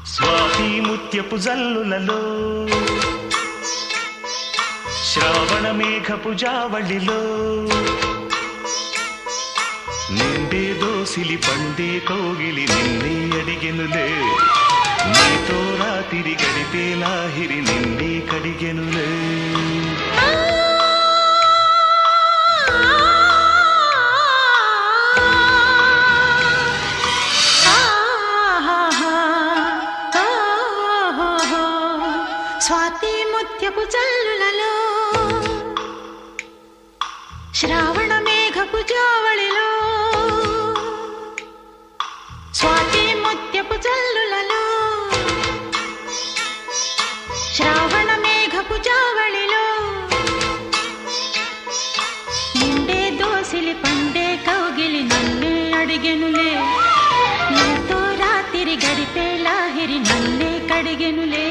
స్వాతి ముత్యపు జల్లులలో శ్రావణ మేఘపు జావళిలో నిండే దోసిలి పండే కౌగిలి నిన్నే అడిగెనులే నీతో రాత్రి గడిపే లాహిరి నిన్నే కడిగెనులే స్వాతి ముత్యపు జల్లులలో శ్రావణ మేఘపు జావళిలో స్వాతి ముత్యపు జల్లులలో శ్రావణ మేఘపు జావళిలో నిండే దోసిలి పండే కౌగిలి నన్నే అడిగెనులే నీతో రాత్రి గడిపే లాహిరి నన్నే కడిగెనులే